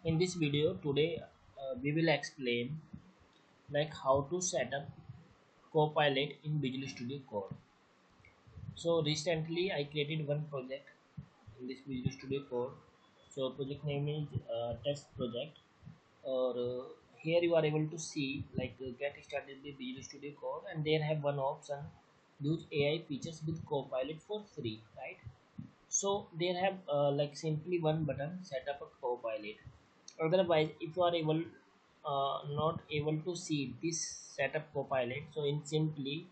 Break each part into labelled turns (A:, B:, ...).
A: In this video today we will explain like how to set up Copilot in Visual Studio Code. So recently I created one project in this Visual Studio Code. So project name is test project or here you are able to see like get started with Visual Studio Code, and there have one option use AI features with Copilot for free, right? So there have like simply one button set up a Copilot. Otherwise, if you are able not able to see this setup Copilot, so in simply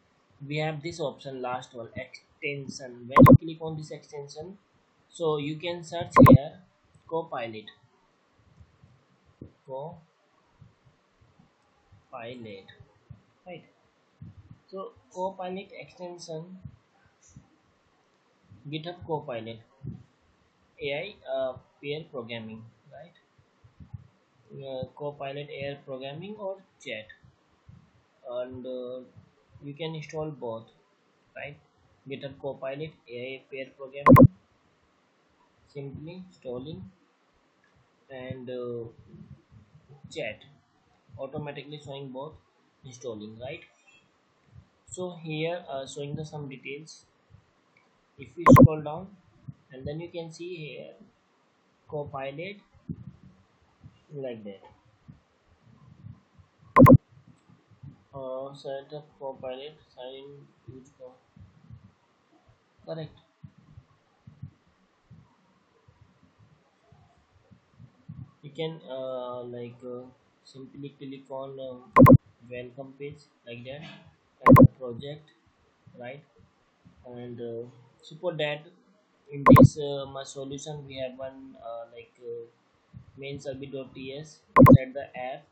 A: we have this option, last one, extension. When you click on this extension, so you can search here Copilot. Copilot, right? So Copilot extension, GitHub Copilot, AI pair programming, right? Copilot AI programming or chat, and you can install both, right? GitHub Copilot AI pair programming, simply installing, and chat automatically showing both, installing, right? So here showing the some details. If we scroll down, and then you can see here Copilot, like that. Set up Copilot, sign in, use correct. You can simply click on welcome page, like that, and the project, right? And suppose that in this my solution we have one main service.ts. Inside the app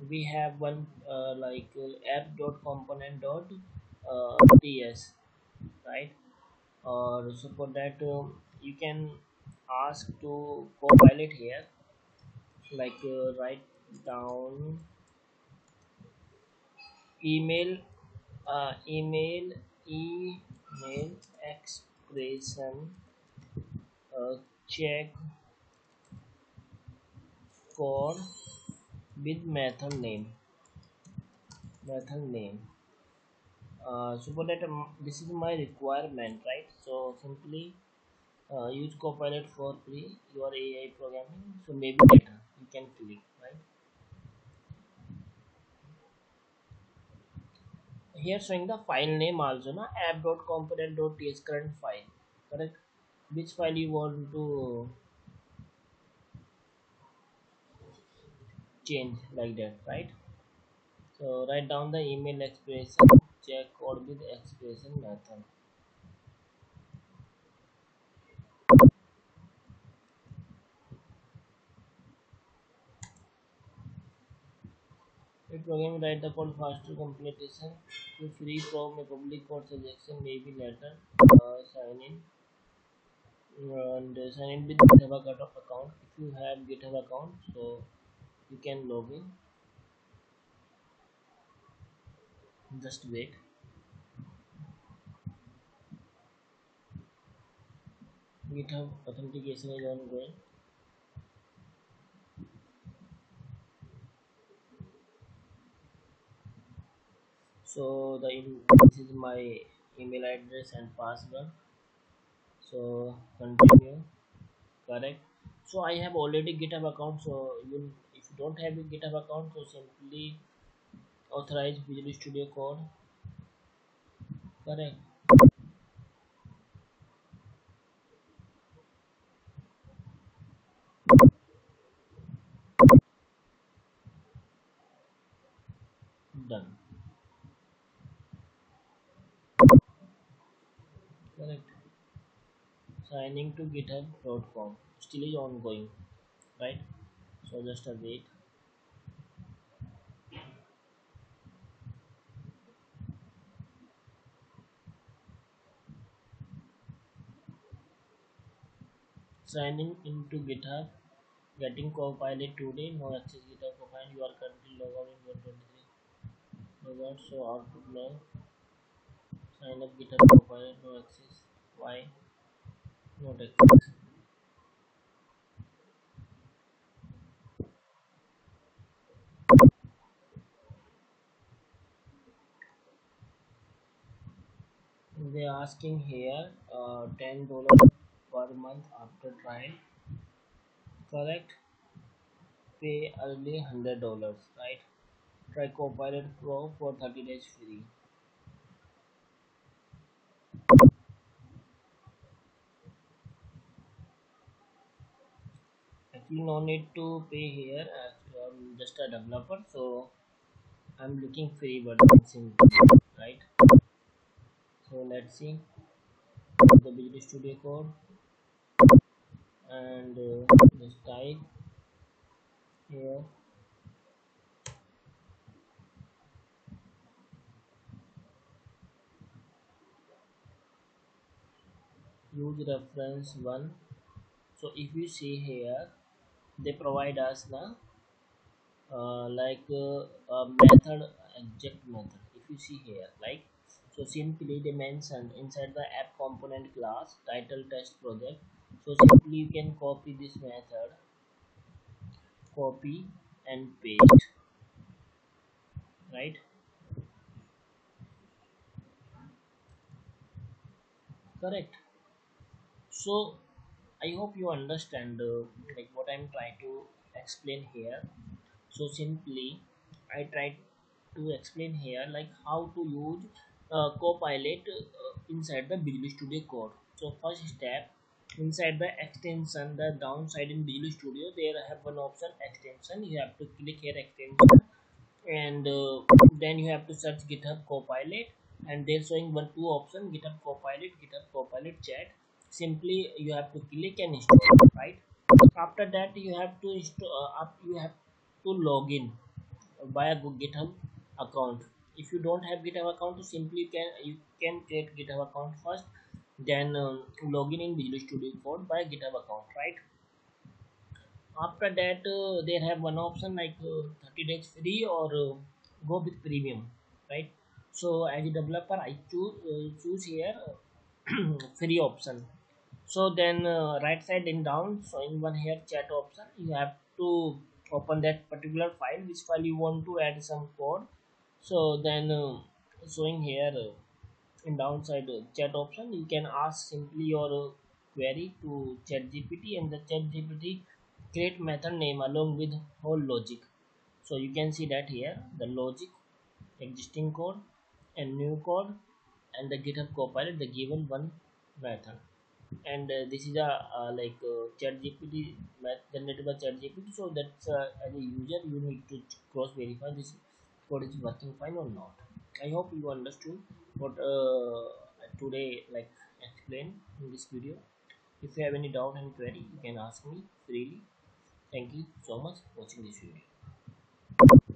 A: we have one app.component.ts, right? Or suppose that you can ask to Copilot here, write down email, email email expression, check code with method name. Suppose that this is my requirement, right? So simply use Copilot for free your AI programming, so maybe later you can click, right? Here showing the file name also, na, app.component.ts current file, correct? Which file you want to change, like that, right? So write down the email expression, check code with expression method. A program write the code faster completion to free from a public code suggestion, maybe later. Sign in, and sign in with GitHub account. If you have GitHub account, so you can log in. Just wait. GitHub authentication is ongoing. So this is my email address and password. So continue, correct. So I have already GitHub account. So you, if you don't have a GitHub account, so simply authorize Visual Studio Code, correct. Done, correct. Signing to github.com still is ongoing, right? So just a wait. Signing into GitHub, getting Copilot today, no access GitHub Copilot, you are currently logged out in 123. Log out, so output log, sign up GitHub Copilot, no access. Why not access? asking here $10 per month after trial, correct? Pay early $100, right? Try Copilot Pro for 30 days free. Actually, no need to pay here as I'm just a developer, so I'm looking free version simply, right? So let's see the Visual Studio Code and just type here use reference one. So if you see here, they provide us the a method, object method. If you see here, like, so simply they mentioned inside the app component class title test project. So simply you can copy this method, copy and paste, right? Correct. So I hope you understand like what I'm trying to explain here. So simply I tried to explain here like how to use Copilot inside the Visual Studio Code. So first step, inside the extension, the downside in Visual Studio there have one option extension. You have to click here extension, and then you have to search GitHub Copilot, and they're showing one two option GitHub Copilot, GitHub Copilot chat. Simply you have to click and install, right? After that you have to you have to log in via GitHub account. If you don't have GitHub account, simply you can create GitHub account first, then log in Visual Studio Code by GitHub account, right? After that they have one option like 30 days free or go with premium, right? So as a developer I choose here free option. So then right side and down, so in one here chat option, you have to open that particular file, which file you want to add some code. So then showing here in downside chat option, you can ask simply your query to chat gpt, and the chat gpt create method name along with whole logic. So you can see that here the logic, existing code and new code, and the GitHub Copilot the given one method. And this is a like chat gpt math generated by chat gpt. So that's as a user you need to cross verify this code is working fine or not. I hope you understood what today like explain in this video. If you have any doubt and query, you can ask me freely. Thank you so much for watching this video.